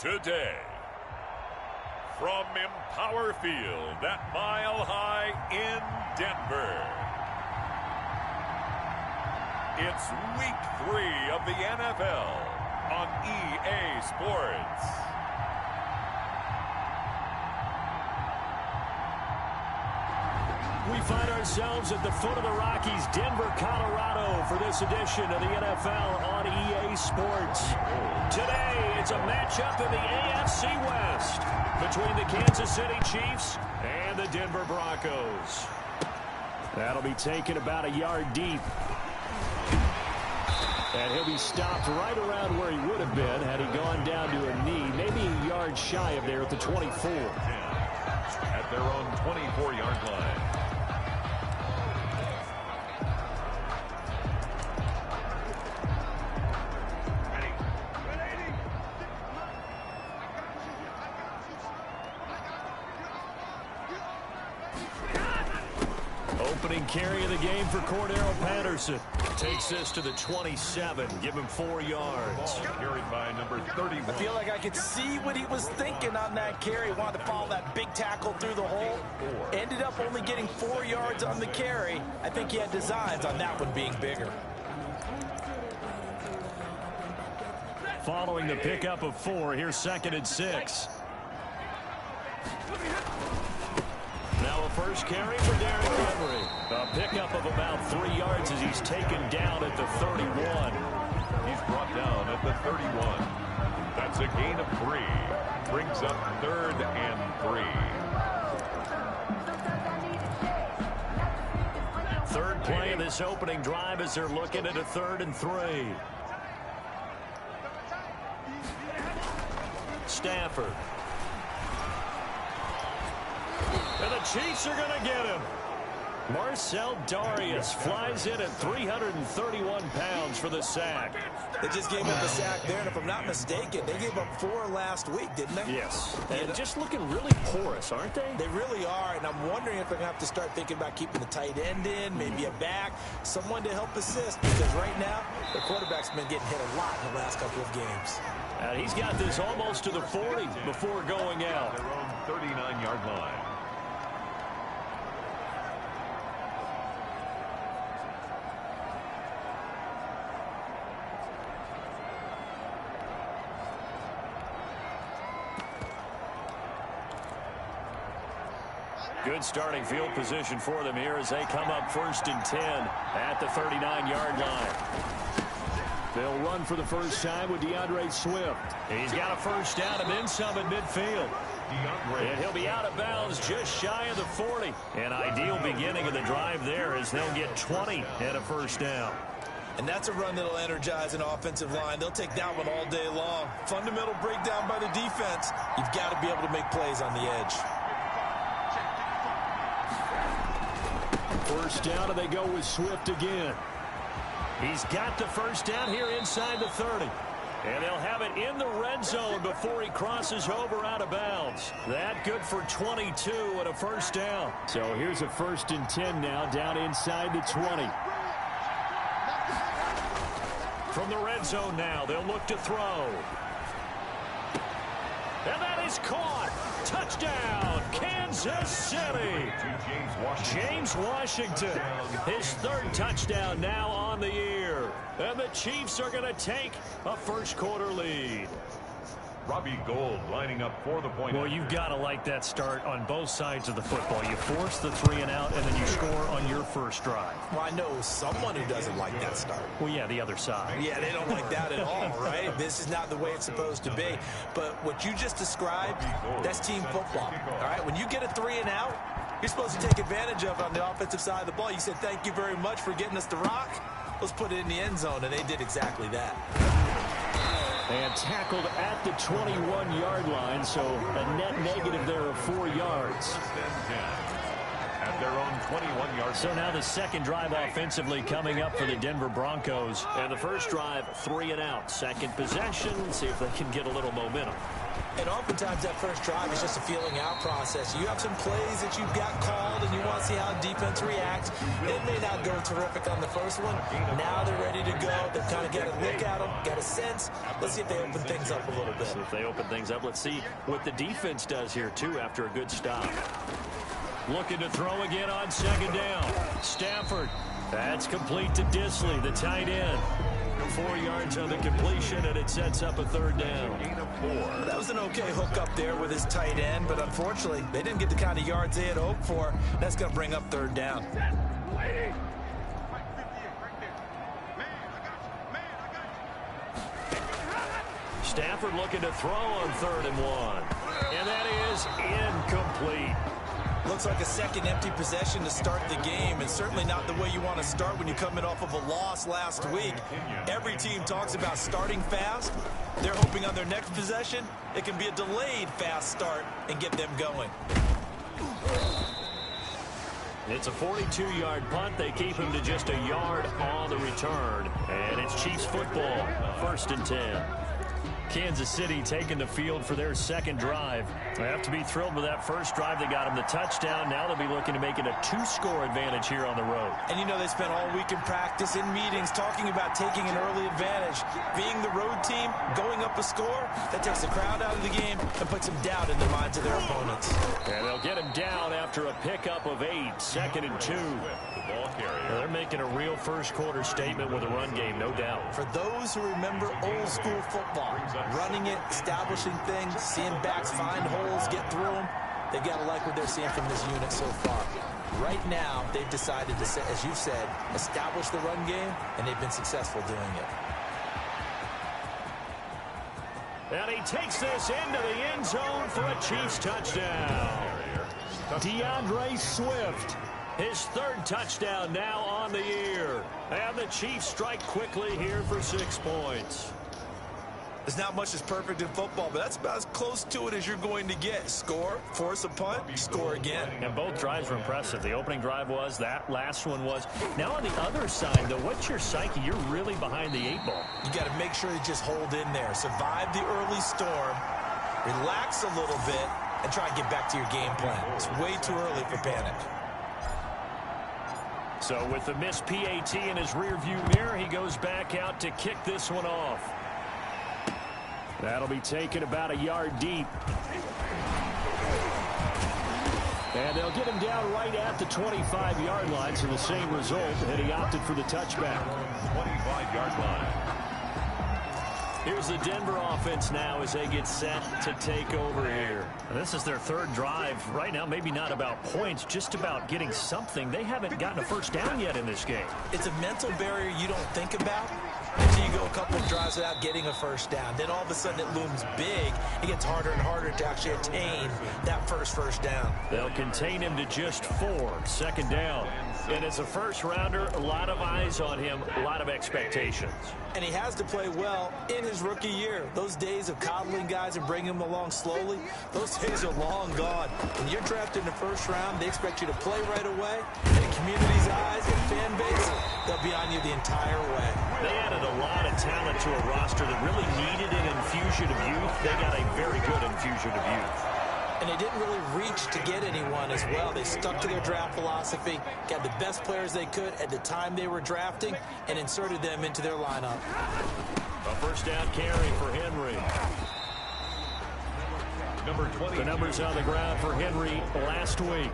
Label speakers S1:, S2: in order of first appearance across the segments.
S1: Today, from Empower Field at Mile High in Denver, it's Week 3 of the NFL on EA Sports.
S2: We find ourselves at the foot of the Rockies, Denver, Colorado, for this edition of the NFL on EA Sports. Today, it's a matchup in the AFC West between the Kansas City Chiefs and the Denver Broncos. That'll be taken about a yard deep. And he'll be stopped right around where he would have been had he gone down to a knee, maybe a yard shy of there at the 24.
S1: At their own 24-yard line.
S2: Opening carry of the game for Cordero Patterson. Takes this to the 27. Give him 4 yards.
S1: Carried by number 31.
S3: I feel like I could see what he was thinking on that carry. Wanted to follow that big tackle through the hole. Ended up only getting 4 yards on the carry. I think he had designs on that one being bigger.
S2: Following the pickup of 4, here's 2nd and 6. Now a first carry for Derrick Henry. A pickup of about 3 yards as he's taken down at the 31.
S1: He's brought down at the 31. That's a gain of 3. Brings up 3rd and 3.
S2: Third play of this opening drive as they're looking at a 3rd and 3. Stafford. And the Chiefs are going to get him. Marcel Darius flies in at 331 pounds for the sack.
S3: They just gave up a sack there, and if I'm not mistaken, they gave up 4 last week, didn't they?
S2: Yes. And just looking really porous, aren't they?
S3: They really are, and I'm wondering if they're going to have to start thinking about keeping the tight end in, maybe a back, someone to help assist, because right now, the quarterback's been getting hit a lot in the last couple of games.
S2: And he's got this almost to the 40 before going out.
S1: Their own 39-yard line.
S2: Good starting field position for them here as they come up 1st and 10 at the 39-yard line. They'll run for the first time with DeAndre Swift. He's got a first down and then some at midfield. And he'll be out of bounds just shy of the 40. An ideal beginning of the drive there as they'll get 20 and a first down.
S3: And that's a run that'll energize an offensive line. They'll take that one all day long. Fundamental breakdown by the defense. You've got to be able to make plays on the edge.
S2: First down, and they go with Swift again. He's got the first down here inside the 30. And they'll have it in the red zone before he crosses over out of bounds. That good for 22 and a first down. So here's a 1st and 10 now down inside the 20. From the red zone now, they'll look to throw. And that is caught. Touchdown, Kansas City. James Washington, his 3rd touchdown now on the year. And the Chiefs are going to take a first-quarter lead.
S1: Robbie Gould lining up for the point.
S2: Well, you've got to like that start on both sides of the football. You force the 3 and out, and then you score on your first drive.
S3: Well, I know someone who doesn't like that start.
S2: Well, yeah, the other side.
S3: Yeah, they don't like that at all, right? This is not the way it's supposed to be. But what you just described, that's team football, all right? When you get a 3 and out, you're supposed to take advantage of it on the offensive side of the ball. You said, thank you very much for getting us the rock. Let's put it in the end zone, and they did exactly that.
S2: And tackled at the 21-yard line, so a net negative there of 4 yards.
S1: At their own 21-yard.
S2: So now the second drive offensively coming up for the Denver Broncos. And the first drive, 3 and out. Second possession, see if they can get a little momentum.
S3: And oftentimes that first drive is just a feeling out process. You have some plays that you've got called and you want to see how defense reacts. It may not go terrific on the first one. Now they're ready to go. They've kind of got a look at them, got a sense. Let's see if they open things up a little bit.
S2: See if they open things up. Let's see what the defense does here, too, after a good stop. Looking to throw again on second down. Stafford. That's complete to Disley, the tight end. 4 yards on the completion, and it sets up a third down.
S3: That was an okay hook up there with his tight end, but unfortunately, they didn't get the kind of yards they had hoped for. That's going to bring up third down.
S2: Stafford looking to throw on 3rd and 1. And that is incomplete.
S3: Looks like a second empty possession to start the game, and certainly not the way you want to start when you're coming off of a loss last week. Every team talks about starting fast. They're hoping on their next possession, it can be a delayed fast start and get them going.
S2: It's a 42-yard punt. They keep him to just a yard on the return. And it's Chiefs football, 1st and 10. Kansas City taking the field for their second drive. They have to be thrilled with that first drive. They got them the touchdown. Now they'll be looking to make it a 2-score advantage here on the road.
S3: And you know they spent all week in practice, in meetings, talking about taking an early advantage. Being the road team, going up a score, that takes the crowd out of the game and puts some doubt in the minds of their opponents.
S2: And they'll get him down after a pickup of 8, 2nd and 2. They're making a real first-quarter statement with a run game, no doubt.
S3: For those who remember old-school football, running it, establishing things, seeing backs find holes, get through them, they've got to like what they're seeing from this unit so far. Right now, they've decided to, as you've said, establish the run game, and they've been successful doing it.
S2: And he takes this into the end zone for a Chiefs touchdown. DeAndre Swift. His 3rd touchdown now on the year. And the Chiefs strike quickly here for 6 points.
S3: There's not much that's perfect in football, but that's about as close to it as you're going to get. Score, force a punt, score again.
S2: And both drives were impressive. The opening drive was, that last one was. Now on the other side, though, what's your psyche? You're really behind the 8 ball.
S3: You got to make sure you just hold in there. Survive the early storm, relax a little bit, and try and get back to your game plan. It's way too early for panic.
S2: So with the missed PAT in his rearview mirror, he goes back out to kick this one off. That'll be taken about a yard deep. And they'll get him down right at the 25-yard line, so the same result, and he opted for the touchback.
S1: 25-yard line.
S2: Here's the Denver offense now as they get set to take over here. And this is their 3rd drive. Right now, maybe not about points, just about getting something. They haven't gotten a first down yet in this game.
S3: It's a mental barrier you don't think about until you go a couple of drives without getting a first down. Then all of a sudden it looms big. It gets harder and harder to actually attain that first down.
S2: They'll contain him to just 4. 2nd down. And as a first-rounder, a lot of eyes on him, a lot of expectations.
S3: And he has to play well in his rookie year. Those days of coddling guys and bringing them along slowly, those days are long gone. When you're drafted in the 1st round, they expect you to play right away. And the community's eyes and fan base, they'll be on you the entire way.
S2: They added a lot of talent to a roster that really needed an infusion of youth. They got a very good infusion of youth.
S3: And they didn't really reach to get anyone as well. They stuck to their draft philosophy, got the best players they could at the time they were drafting, and inserted them into their lineup.
S2: A first down carry for Henry.
S1: Number 20.
S2: The numbers on the ground for Henry last week.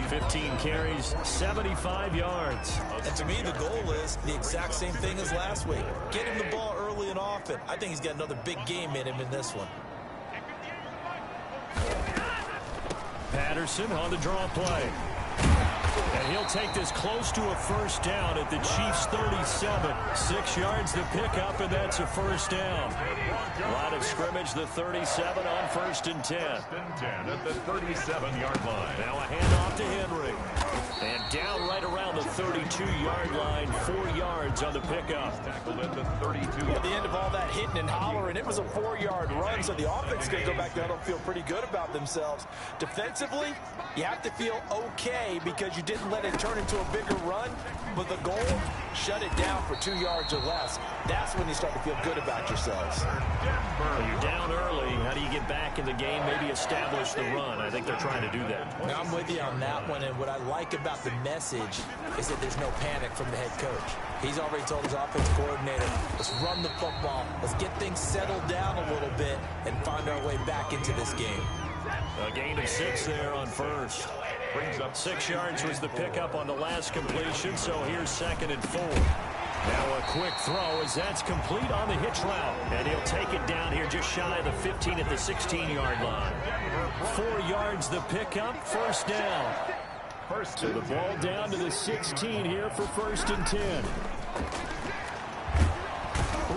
S2: 15 carries, 75 yards.
S3: And to me, the goal is the exact same thing as last week. Get him the ball early and often. I think he's got another big game in him in this one.
S2: Patterson on the draw play. And he'll take this close to a first down at the Chiefs' 37. 6 yards to pick up, and that's a first down. Line of scrimmage, the 37 on 1st and 10.
S1: 1st and 10 at the 37-yard line.
S2: Now a handoff to Henry. And down right around the 32-yard line, 4 yards on the pickup.
S1: Tackled at the 32.
S3: At the end of all that hitting and hollering, it was a 4-yard run, so the offense is going to go back down and feel pretty good about themselves. Defensively, you have to feel okay because you didn't let it turn into a bigger run, but the goal, shut it down for 2 yards or less. That's when you start to feel good about yourselves.
S2: Well, you're down early. How do you get back in the game, maybe establish the run? I think they're trying to do that.
S3: Now, I'm with you on that one, and what I like about the message is that there's no panic from the head coach. He's already told his offense coordinator, let's run the football, let's get things settled down a little bit and find our way back into this game.
S2: A gain of 6 there on first.
S1: Brings up
S2: 6 yards was the pickup on the last completion, so here's 2nd and 4. Now a quick throw as that's complete on the hitch route. And he'll take it down here just shy of the 15 at the 16-yard line. 4 yards the pickup, first down. So the ball down to the 16 here for 1st and 10.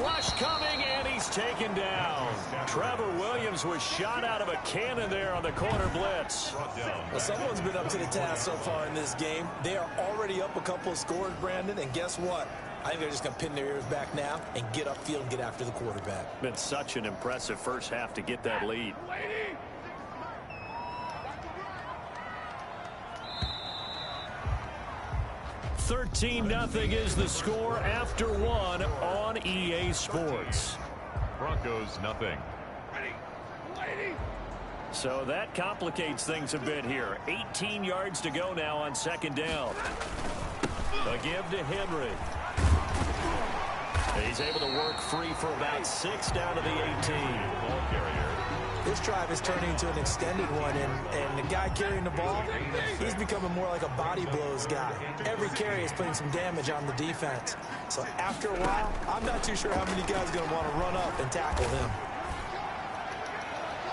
S2: Rush coming, and he's taken down. Trevor Williams was shot out of a cannon there on the corner blitz.
S3: Well, someone's been up to the task so far in this game. They are already up a couple of scores, Brandon, and guess what? I think they're just going to pin their ears back now and get upfield and get after the quarterback.
S2: Been such an impressive first half to get that lead. 13-0 is the score after 1 on EA Sports.
S1: Broncos nothing.
S2: So that complicates things a bit here. 18 yards to go now on 2nd down. A give to Henry. He's able to work free for about 6 down to the 18.
S1: Ball carrier.
S3: This drive is turning into an extended one, and the guy carrying the ball, he's becoming more like a body blows guy. Every carry is putting some damage on the defense. So after a while, I'm not too sure how many guys are going to want to run up and tackle him.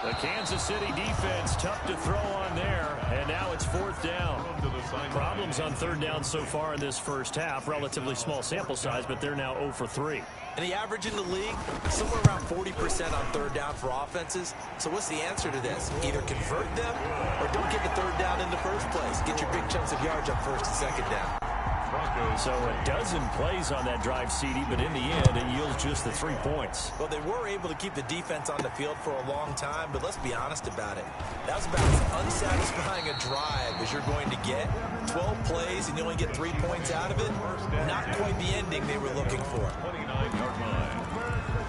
S2: The Kansas City defense tough to throw on there, and now it's 4th down. Problems on 3rd down so far in this first half. Relatively small sample size, but they're now 0 for 3.
S3: And the average in the league, somewhere around 40% on 3rd down for offenses. So what's the answer to this? Either convert them or don't get the 3rd down in the first place. Get your big chunks of yards up 1st and 2nd down.
S2: So a dozen plays on that drive, CD, but in the end, it yields just the 3 points.
S3: Well, they were able to keep the defense on the field for a long time, but let's be honest about it. That was about as unsatisfying a drive as you're going to get. 12 plays and you only get 3 points out of it. Not quite the ending they were looking for.
S1: 29-yard line.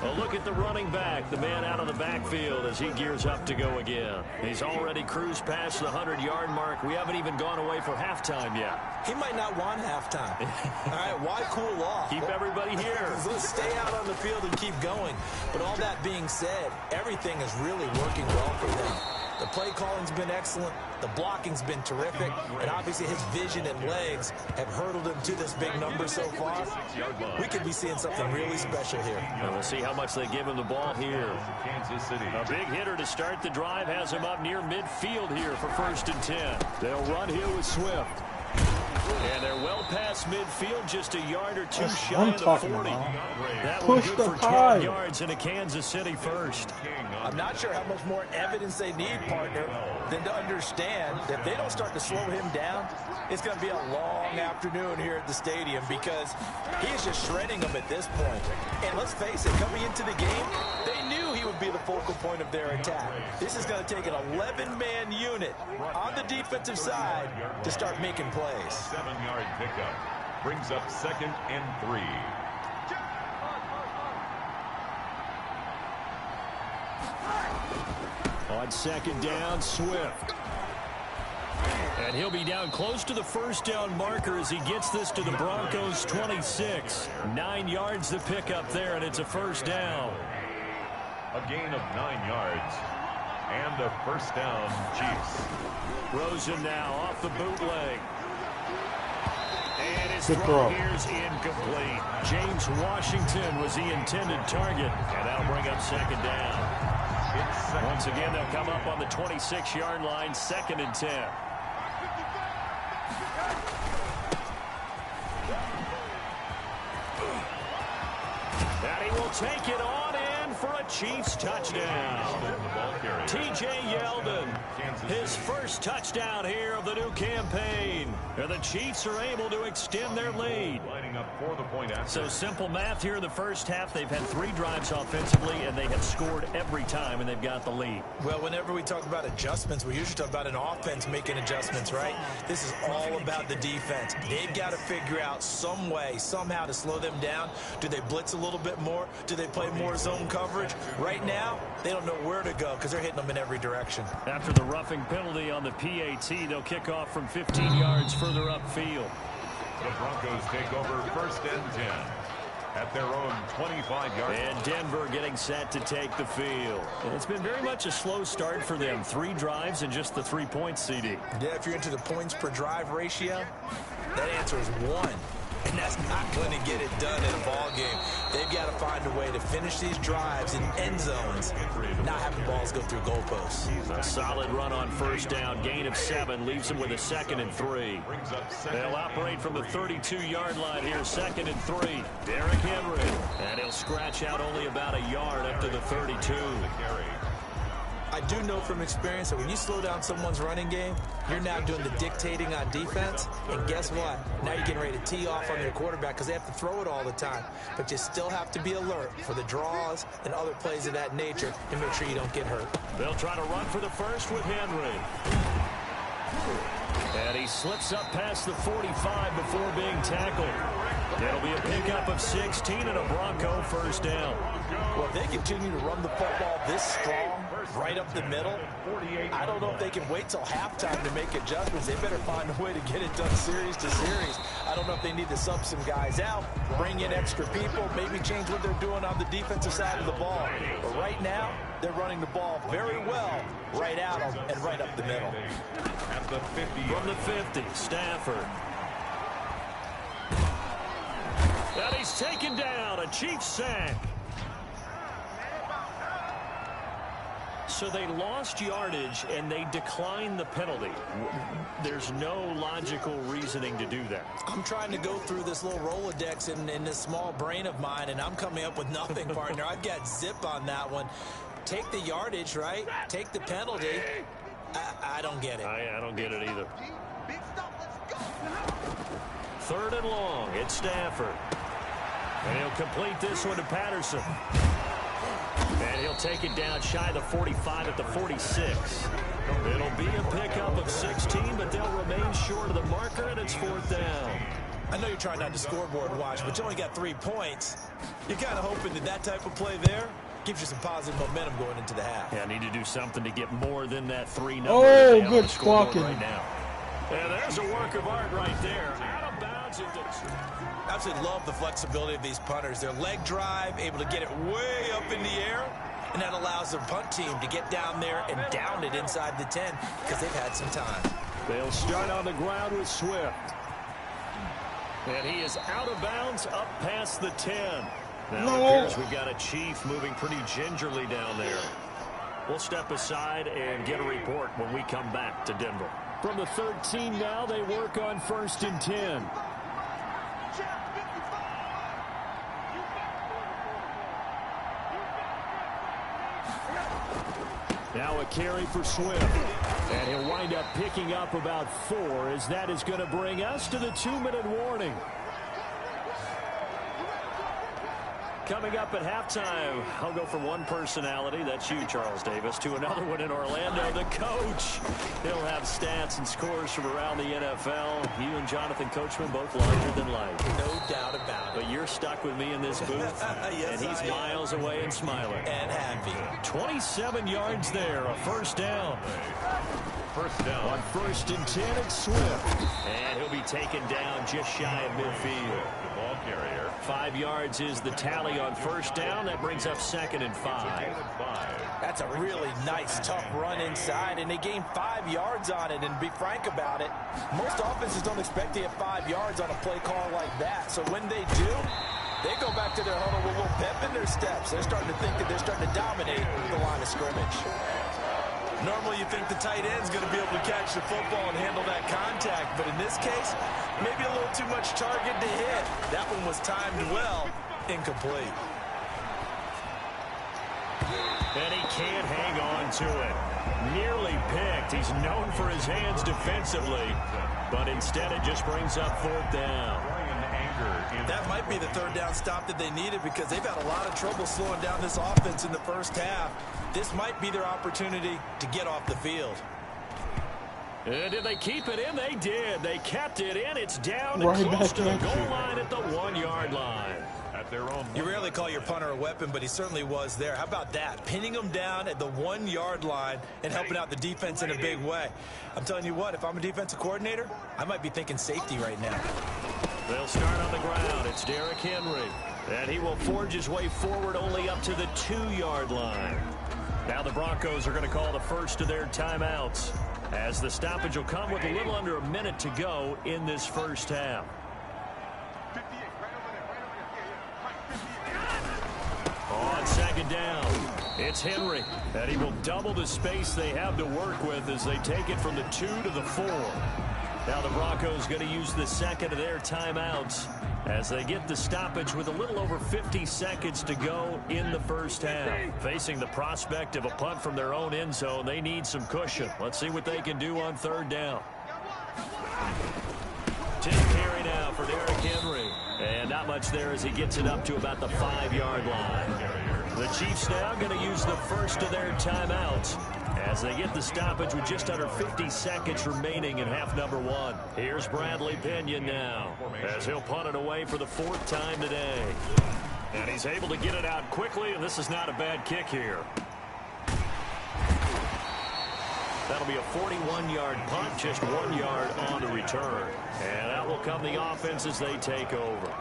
S2: A look at the running back, the man out of the backfield as he gears up to go again. He's already cruised past the 100-yard mark. We haven't even gone away for halftime yet.
S3: He might not want halftime. All right, why cool off?
S2: Keep everybody here.
S3: Let's stay out on the field and keep going. But all that being said, everything is really working well for them. The play calling's been excellent. The blocking's been terrific. And obviously his vision and legs have hurdled him to this big number so far. We could be seeing something really special here.
S2: And we'll see how much they give him the ball here.
S1: Kansas City.
S2: A big hitter to start the drive has him up near midfield here for 1st and 10. They'll run here with Swift. And they're well past midfield, just a yard or 2 shy of the 40. That was good for 10 yards in a Kansas City first.
S3: I'm not sure how much more evidence they need, partner, than to understand that if they don't start to slow him down, it's going to be a long afternoon here at the stadium because he's just shredding them at this point. And let's face it, coming into the game, they knew he would be the focal point of their attack. This is going to take an 11-man unit on the defensive side to start making plays.
S1: 7-yard pickup. Brings up 2nd and 3.
S2: On 2nd down, Swift. And he'll be down close to the 1st down marker as he gets this to the Broncos' 26. 9 yards the pickup there, and it's a 1st down.
S1: A gain of 9 yards. And a 1st down, Chiefs.
S2: Rosen now off the bootleg. And his throw here's incomplete. James Washington was the intended target, and that'll bring up 2nd down. Once again, they'll come up on the 26-yard line, 2nd and 10. And he will take it on in for a a Chiefs touchdown. T.J. Yeldon, his first touchdown here of the new campaign. And the Chiefs are able to extend their lead. So simple math here in the first half. They've had 3 drives offensively, and they have scored every time, and they've got the lead.
S3: Well, whenever we talk about adjustments, we usually talk about an offense making adjustments, right? This is all about the defense. They've got to figure out some way, somehow to slow them down. Do they blitz a little bit more? Do they play more zone coverage? Right now, they don't know where to go because they're hitting them in every direction.
S2: After the roughing penalty on the PAT, they'll kick off from 15 yards further upfield.
S1: The Broncos take over 1st and 10 at their own 25-yard.
S2: And Denver getting set to take the field. And it's been very much a slow start for them. 3 drives and just the 3 points, CD.
S3: Yeah, if you're into the points per drive ratio, that answer is 1. And that's not going to get it done in a ball game. They've got to find a way to finish these drives in end zones, not having balls go through goalposts.
S2: A solid run on 1st down. Gain of 7 leaves them with a 2nd and 3. They'll operate from the 32-yard line here. 2nd and 3. Derrick Henry. And he'll scratch out only about a yard up to the 32.
S3: I do know from experience that when you slow down someone's running game, you're now doing the dictating on defense. And guess what? Now you're getting ready to tee off on their quarterback because they have to throw it all the time. But you still have to be alert for the draws and other plays of that nature and make sure you don't get hurt.
S2: They'll try to run for the first with Henry. And he slips up past the 45 before being tackled. It'll be a pickup of 16 and a Bronco 1st down.
S3: Well, if they continue to run the football this strong, right up the middle, I don't know if they can wait till halftime to make adjustments. They better find a way to get it done series to series. I don't know if they need to sub some guys out, bring in extra people, maybe change what they're doing on the defensive side of the ball. But right now, they're running the ball very well right out and right up the middle.
S1: At the 50.
S2: From the 50, Stafford. And he's taken down, a Chiefs sack. So they lost yardage and they declined the penalty. There's no logical reasoning to do that.
S3: I'm trying to go through this little Rolodex in this small brain of mine, and I'm coming up with nothing, partner. I've got zip on that one. Take the yardage, right? Take the penalty. I don't get it.
S2: I don't get it either. 3rd and long. It's Stafford. And he'll complete this one to Patterson. And he'll take it down shy of the 45 at the 46. It'll be a pickup of 16, but they'll remain short of the marker, and it's 4th down.
S3: I know you're trying not to scoreboard watch, but you only got 3 points. You're kind of hoping that type of play there gives you some positive momentum going into the half.
S2: Yeah, I need to do something to get more than that 3 number.
S4: Oh, good squawking.
S2: Right now. And there's a work of art right there. Out of bounds.
S3: I absolutely love the flexibility of these punters. Their leg drive, able to get it way up in the air, and that allows their punt team to get down there and down it inside the 10 because they've had some time.
S2: They'll start on the ground with Swift. And he is out of bounds up past the 10. Now it appears we've got a Chief moving pretty gingerly down there. We'll step aside and get a report when we come back to Denver. From the 13 now, they work on 1st and 10. Now a carry for Swift. And he'll wind up picking up about 4, as that is going to bring us to the 2-minute warning. Coming up at halftime, I'll go from one personality, that's you, Charles Davis, to another one in Orlando, the coach. He'll have stats and scores from around the NFL. You and Jonathan Coachman both larger than life.
S3: No doubt about it.
S2: But you're stuck with me in this booth,
S3: yes,
S2: and he's miles away and smiling.
S3: And happy.
S2: 27 yards there, a 1st down.
S1: 1st down.
S2: On 1st and 10, it's Swift. And he'll be taken down just shy of midfield.
S1: The ball carrier.
S2: 5 yards is the tally on 1st down. That brings up 2nd and 5.
S3: That's a really nice, tough run inside, and they gained 5 yards on it. And be frank about it, most offenses don't expect to get 5 yards on a play call like that. So when they do, they go back to their huddle with a little pep in their steps. They're starting to think that they're starting to dominate the line of scrimmage. Normally you think the tight end's going to be able to catch the football and handle that contact, but in this case, maybe a little too much target to hit. That one was timed well, incomplete.
S2: And he can't hang on to it. Nearly picked. He's known for his hands defensively, but instead it just brings up 4th down.
S3: That might be the 3rd down stop that they needed because they've had a lot of trouble slowing down this offense in the first half. This might be their opportunity to get off the field.
S2: Did they keep it in? They did. They kept it in. It's down and close to the goal line at the 1-yard line.
S1: At their own.
S3: You rarely call your punter a weapon, but he certainly was there. How about that? Pinning him down at the 1-yard line and helping out the defense in a big way. I'm telling you what, if I'm a defensive coordinator, I might be thinking safety right now.
S2: They'll start on the ground. It's Derrick Henry. And he will forge his way forward only up to the 2-yard line. Now the Broncos are going to call the first of their timeouts, as the stoppage will come with a little under a minute to go in this first half. On 2nd down, it's Henry, and he will double the space they have to work with as they take it from the 2 to the 4. Now the Broncos going to use the second of their timeouts as they get the stoppage with a little over 50 seconds to go in the first half. Facing the prospect of a punt from their own end zone, they need some cushion. Let's see what they can do on 3rd down. 10 carry now for Derrick Henry. And not much there as he gets it up to about the 5-yard line. The Chiefs now going to use the first of their timeouts as they get the stoppage with just under 50 seconds remaining in half number 1. Here's Bradley Pinion now as he'll punt it away for the 4th time today. And he's able to get it out quickly, and this is not a bad kick here. That'll be a 41-yard punt, just 1 yard on the return. And out will come the offense as they take over.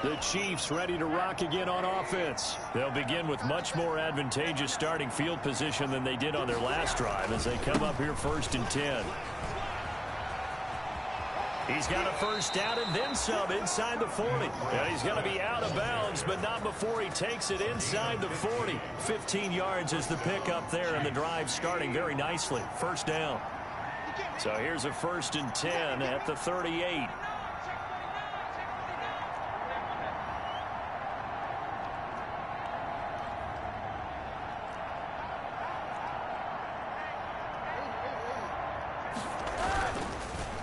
S2: The Chiefs ready to rock again on offense. They'll begin with much more advantageous starting field position than they did on their last drive as they come up here 1st and 10. He's got a first down and then some inside the 40. And he's going to be out of bounds, but not before he takes it inside the 40. 15 yards is the pickup there, and the drive starting very nicely. First down. So here's a 1st and 10 at the 38.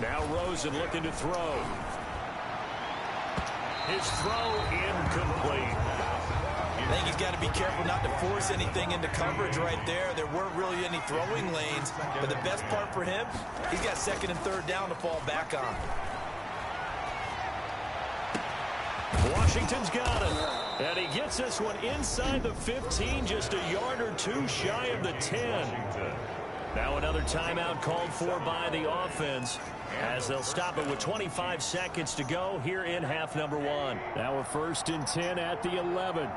S2: Now Rosen looking to throw. His throw incomplete.
S3: I think he's got to be careful not to force anything into coverage right there. There weren't really any throwing lanes, but the best part for him, he's got 2nd and 3rd down to fall back on.
S2: Washington's got it. And he gets this one inside the 15, just a yard or 2 shy of the 10. Now another timeout called for by the offense as they'll stop it with 25 seconds to go here in half number 1. Now we're 1st and 10 at the 11.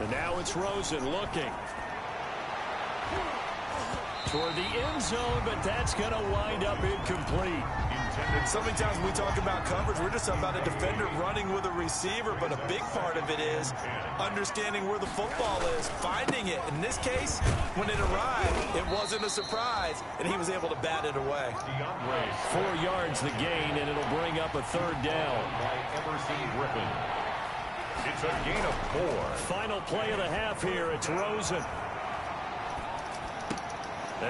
S2: And now it's Rosen looking toward the end zone, but that's going to wind up incomplete.
S3: So many times when we talk about coverage, we're just about a defender running with a receiver, but a big part of it is understanding where the football is, finding it. In this case, when it arrived, it wasn't a surprise, and he was able to bat it away.
S2: 4 yards the gain, and it'll bring up a 3rd down.
S1: It's a gain of 4.
S2: Final play of the half here. It's Rosen.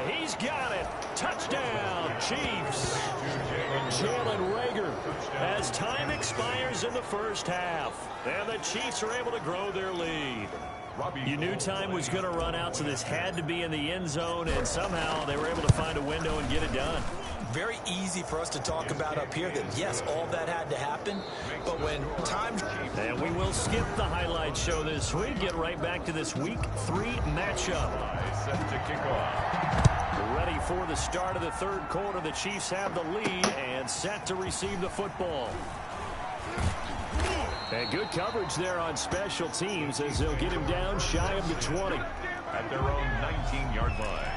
S2: He's got it. Touchdown, Chiefs. Jalen Reagor as time expires in the first half. And the Chiefs are able to grow their lead. You knew time was going to run out, so this had to be in the end zone, and somehow they were able to find a window and get it done.
S3: Very easy for us to talk about up here that, yes, all that had to happen, but when time...
S2: And we will skip the highlight show this week. Get right back to this Week 3 matchup.
S1: Set to kick off.
S2: Ready for the start of the 3rd quarter. The Chiefs have the lead and set to receive the football. And good coverage there on special teams as they'll get him down shy of the 20.
S1: At their own 19-yard line.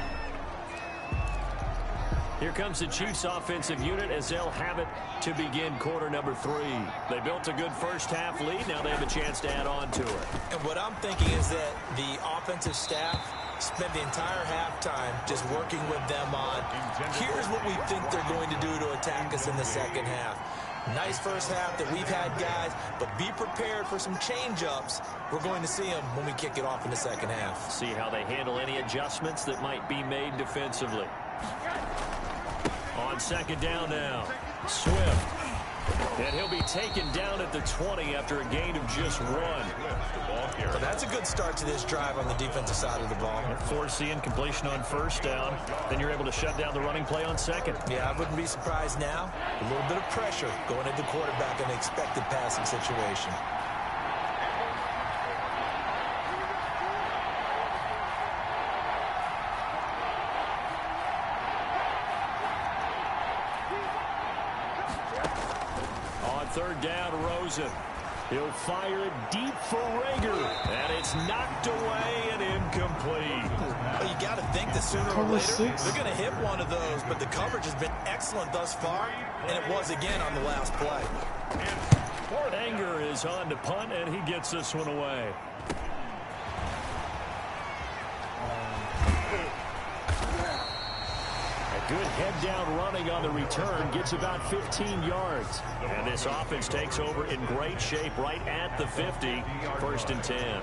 S2: Here comes the Chiefs offensive unit as they'll have it to begin quarter number 3. They built a good first half lead. Now they have a chance to add on to it.
S3: And what I'm thinking is that the offensive staff spent the entire halftime just working with them on, here's what we think they're going to do to attack us in the second half. Nice first half that we've had, guys, but be prepared for some change-ups. We're going to see them when we kick it off in the second half.
S2: See how they handle any adjustments that might be made defensively. On second down now, Swift. And he'll be taken down at the 20 after a gain of just 1.
S3: So that's a good start to this drive on the defensive side of the ball.
S2: Forcing completion on first down. Then you're able to shut down the running play on second.
S3: Yeah, I wouldn't be surprised now. A little bit of pressure going into the quarterback in an expected passing situation.
S2: Third down, Rosen. He'll fire it deep for Rager. And it's knocked away and incomplete.
S3: Well, you got to think that sooner or later they're going to hit one of those, but the coverage has been excellent thus far, and it was again on the last play.
S2: Anger is on to punt, and he gets this one away. Good head-down running on the return, gets about 15 yards. And this offense takes over in great shape right at the 50, 1st and 10.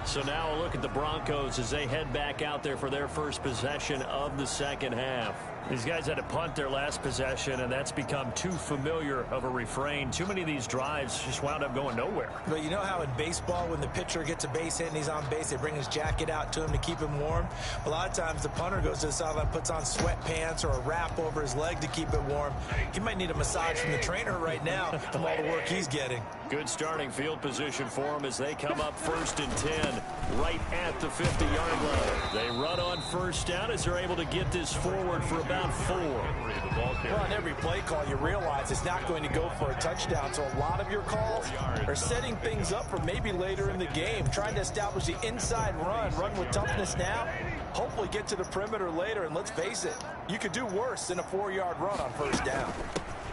S2: So now a look at the Broncos as they head back out there for their first possession of the second half. These guys had to punt their last possession, and that's become too familiar of a refrain. Too many of these drives just wound up going nowhere.
S3: But you know how in baseball, when the pitcher gets a base hit and he's on base, they bring his jacket out to him to keep him warm? A lot of times the punter goes to the sideline, puts on sweatpants or a wrap over his leg to keep it warm. He might need a massage from the trainer right now from all the work he's getting.
S2: Good starting field position for them as they come up 1st and 10 right at the 50-yard line. They run on first down as they're able to get this forward for about 4.
S3: Well, on every play call, you realize it's not going to go for a touchdown, so a lot of your calls are setting things up for maybe later in the game, trying to establish the inside run with toughness now, hopefully get to the perimeter later, and let's face it, you could do worse than a 4-yard run on first down.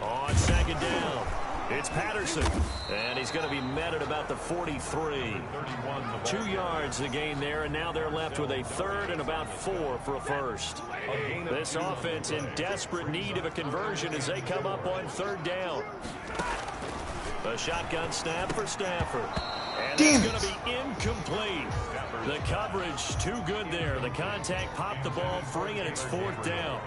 S2: On second down, it's Patterson, and he's going to be met at about the 43. 2 yards the gain there, and now they're left with a 3rd and about 4 for a first. This offense in desperate need of a conversion as they come up on 3rd down. A shotgun snap for Stafford. And it's going to be incomplete. The coverage too good there. The contact popped the ball free, and it's 4th down.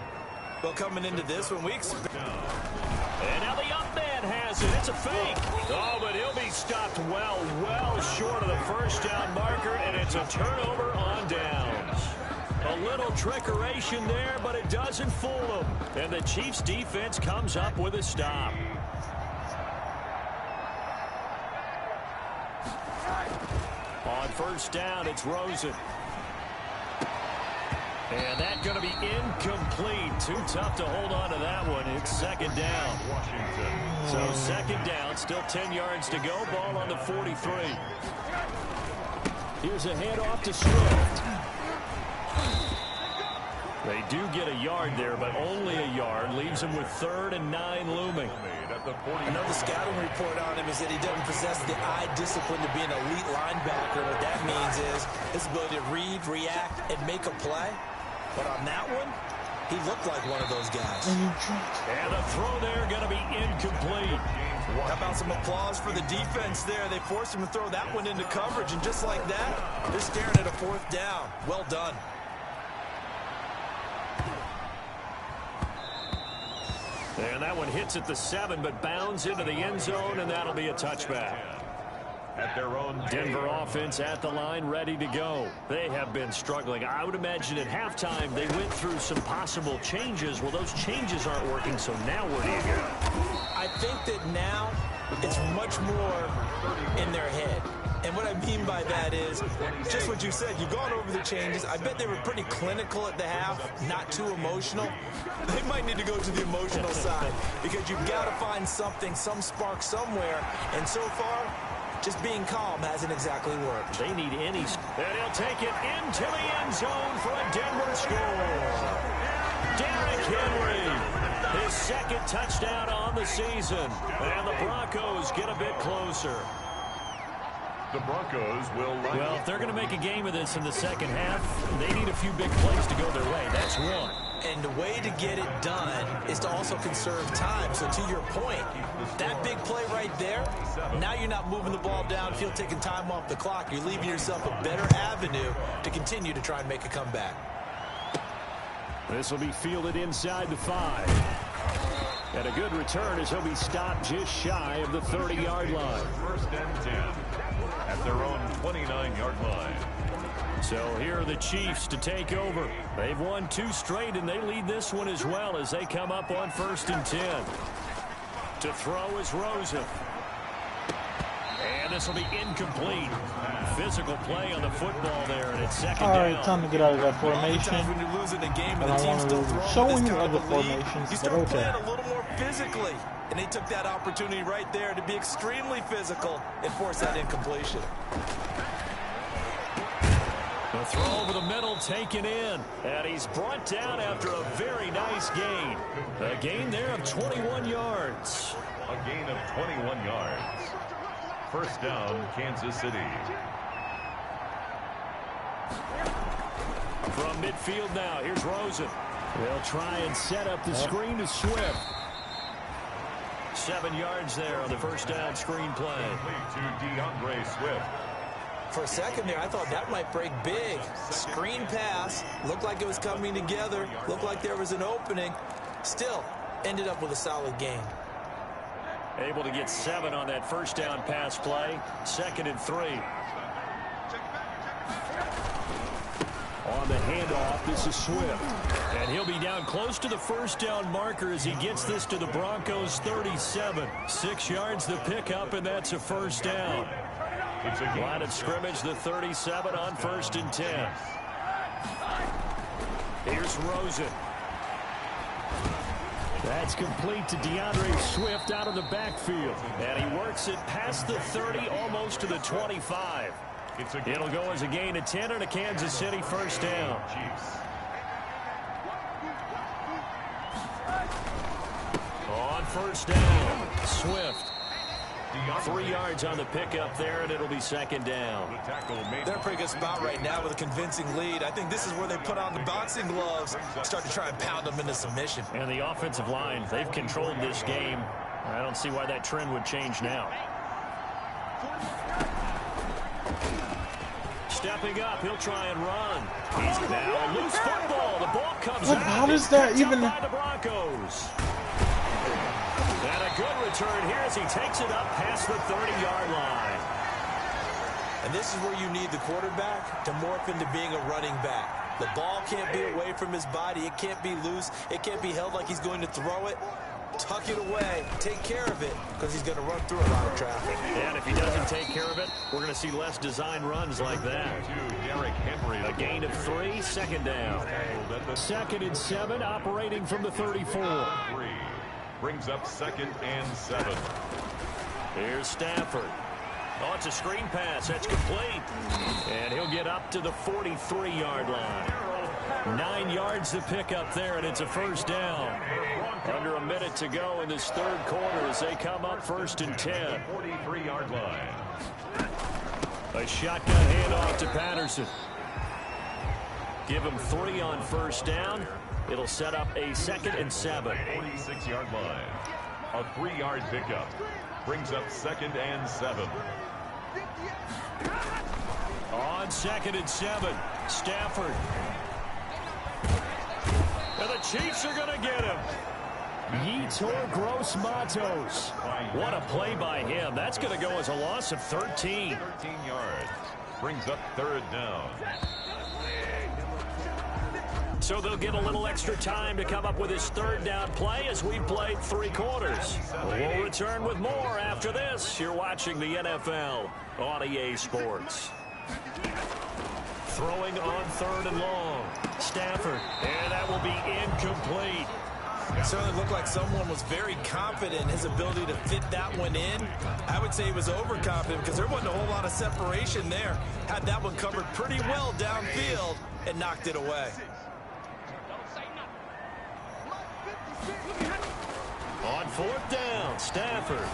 S3: Well, coming into this one, we expect...
S2: And now the up man has it. It's a fake. Oh, but he'll be stopped well short of the first down marker, and it's a turnover on downs. A little trickeration there, but it doesn't fool them. And the Chiefs' defense comes up with a stop. On first down, it's Rosen. And that's going to be incomplete. Too tough to hold on to that one. It's second down. So second down, still 10 yards to go. Ball on the 43. Here's a handoff to Swift. They do get a yard there, but only a yard. Leaves him with 3rd and 9 looming.
S3: Another scouting report on him is that he doesn't possess the eye discipline to be an elite linebacker. What that means is his ability to read, react, and make a play. But on that one, he looked like one of those guys.
S2: And the throw there going to be incomplete.
S3: How about some applause for the defense there? They forced him to throw that one into coverage, and just like that, they're staring at a 4th down. Well done.
S2: And that one hits at the 7, but bounds into the end zone, and that'll be a touchback.
S1: At their own
S2: Denver offense at the line, ready to go. They have been struggling. I would imagine at halftime they went through some possible changes. Well, those changes aren't working, so now where do you go?
S3: I think that now it's much more in their head. And what I mean by that is just what you said. You've gone over the changes. I bet they were pretty clinical at the half, not too emotional. They might need to go to the emotional side because you've got to find something, some spark somewhere. And so far, just being calm hasn't exactly worked.
S2: They need any. And he'll take it into the end zone for a Denver score. Derrick Henry, his 2nd touchdown on the season. And the Broncos get a bit closer.
S1: The Broncos will line
S2: Well, if they're going to make a game of this in the second half, they need a few big plays to go their way. That's one.
S3: And the way to get it done is to also conserve time. So to your point, that big play right there, now you're not moving the ball downfield, taking time off the clock. You're leaving yourself a better avenue to continue to try and make a comeback.
S2: This will be fielded inside the 5. And a good return as he'll be stopped just shy of the 30-yard line.
S1: First and 10 at their own 29-yard line.
S2: So here are the Chiefs to take over. They've won 2 straight, and they lead this one as well as they come up on 1st and 10. To throw is Rosen. And this will be incomplete. Physical play on the football there, and it's second down.
S4: All right, time to get out of that formation.
S3: When you're losing a game
S4: I don't want to show you other formations,
S3: you
S4: but
S3: start
S4: okay.
S3: playing a little more physically. And they took that opportunity right there to be extremely physical and force that incompletion.
S2: The throw over the middle taken in. And he's brought down after a very nice gain. A gain there of 21 yards.
S1: A gain of 21 yards. First down, Kansas City.
S2: From midfield now, here's Rosen. They'll try and set up the screen to Swift. 7 yards there on the first down screen play.
S1: To DeAndre Swift.
S3: For a second there, I thought that might break big. Screen pass. Looked like it was coming together. Looked like there was an opening. Still, ended up with a solid gain.
S2: Able to get 7 on that first down pass play. 2nd and 3. On the handoff, this is Swift. And he'll be down close to the first down marker as he gets this to the Broncos 37. 6 yards the pickup, and that's a first down.
S1: It's a
S2: Line of scrimmage, the 37 on 1st and 10. Here's Rosen. That's complete to DeAndre Swift out of the backfield. And he works it past the 30, almost to the 25. It'll go as a gain of 10 and a Kansas City first down. On first down, Swift. 3 yards on the pickup there, and it'll be 2nd down.
S3: They're in a pretty good spot right now with a convincing lead. I think this is where they put on the boxing gloves, start to try and pound them into submission.
S2: And the offensive line, they've controlled this game. I don't see why that trend would change now. Stepping up, he'll try and run. He's now loose football. The ball comes out.
S4: How does that even...
S2: by the Broncos. And a good return here as he takes it up past the 30-yard line.
S3: And this is where you need the quarterback to morph into being a running back. The ball can't be away from his body. It can't be loose. It can't be held like he's going to throw it. Tuck it away. Take care of it because he's going to run through a lot of traffic.
S2: And if he doesn't take care of it, we're going to see less design runs like that. A gain of 3, 2nd down. 2nd and 7, operating from the 34.
S1: Brings up 2nd and 7.
S2: Here's Stafford. Oh, it's a screen pass. That's complete. And he'll get up to the 43-yard line. 9 yards to pick up there, and it's a first down. Under a minute to go in this 3rd quarter as they come up 1st and 10.
S1: 43-yard line.
S2: A shotgun handoff to Patterson. Give him 3 on first down. It'll set up a 2nd and 7.
S1: 46-yard line. A 3-yard pickup. Brings up 2nd and 7.
S2: On 2nd and 7, Stafford. And the Chiefs are going to get him. Yetur Gross-Matos. What a play by him. That's going to go as a loss of 13.
S1: 13 yards. Brings up 3rd down.
S2: So they'll get a little extra time to come up with his 3rd down play as we've played 3 quarters. We'll return with more after this. You're watching the NFL on EA Sports. Throwing on 3rd and long. Stafford. And that will be incomplete.
S3: It certainly looked like someone was very confident in his ability to fit that one in. I would say he was overconfident because there wasn't a whole lot of separation there. Had that one covered pretty well downfield and knocked it away.
S2: On 4th down, Stafford.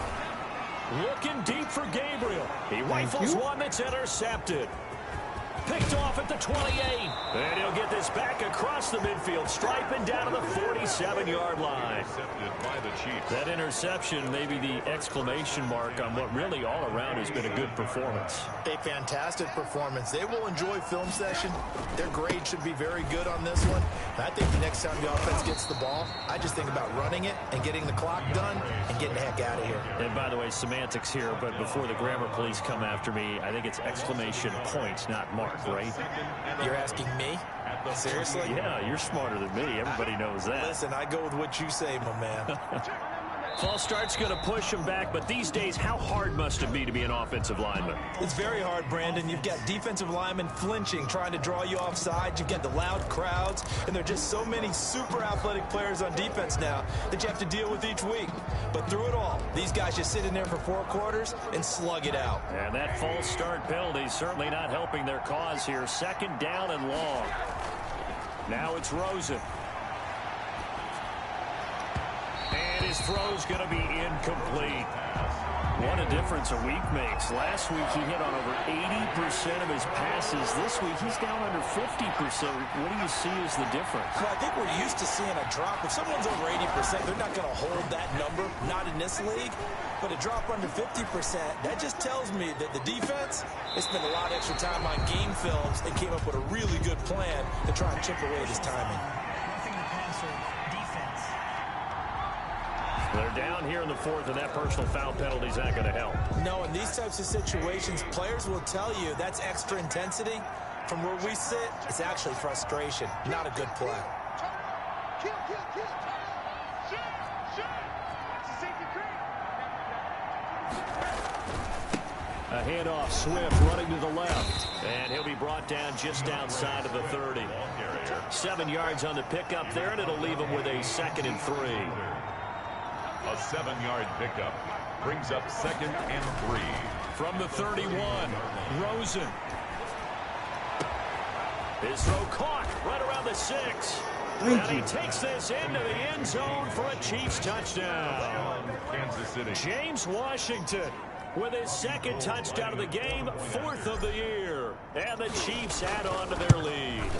S2: Looking deep for Gabriel. He rifles one that's intercepted. Picked off at the 28. And he'll get this back across the midfield stripe and down to the 47-yard line.
S1: By the Chiefs.
S2: That interception may be the exclamation mark on what really all around has been a good performance.
S5: A fantastic performance. They will enjoy film session. Their grade should be very good on this one. And I think the next time the offense gets the ball, I just think about running it and getting the clock done and getting the heck out of here.
S2: And by the way, semantics here, but before the grammar police come after me, I think it's exclamation point, not mark, right?
S3: You're asking me? Seriously?
S2: Yeah, you're smarter than me. Everybody knows that.
S3: Listen, I go with what you say, my man.
S2: False start's going to push him back, but these days, how hard must it be to be an offensive lineman?
S3: It's very hard, Brandon. You've got defensive linemen flinching, trying to draw you offside. You've got the loud crowds, and there are just so many super athletic players on defense now that you have to deal with each week. But through it all, these guys just sit in there for 4 quarters and slug it out.
S2: And that false start penalty certainly not helping their cause here. 2nd down and long. Now it's Rosen. And his throw's going to be incomplete. What a difference a week makes. Last week he hit on over 80% of his passes. This week he's down under 50%. What do you see as the difference?
S3: Well, I think we're used to seeing a drop. If someone's over 80%, they're not going to hold that number, not in this league. But a drop under 50%, that just tells me that the defense, they spent a lot of extra time on game films and came up with a really good plan to try and chip away at his timing.
S2: They're down here in the 4th, and that personal foul penalty is not going to help.
S3: No, in these types of situations, players will tell you that's extra intensity. From where we sit, it's actually frustration, not a good play.
S2: A handoff, Swift running to the left. And he'll be brought down just outside of the 30. 7 yards on the pickup there, and it'll leave him with a 2nd and 3.
S1: A 7-yard pickup brings up 2nd and 3.
S2: From the 31, Rosen. His throw caught right around the 6. And he takes this into the end zone for a Chiefs touchdown.
S1: Kansas City.
S2: James Washington with his 2nd touchdown of the game, 4th of the year. And the Chiefs add on to their lead.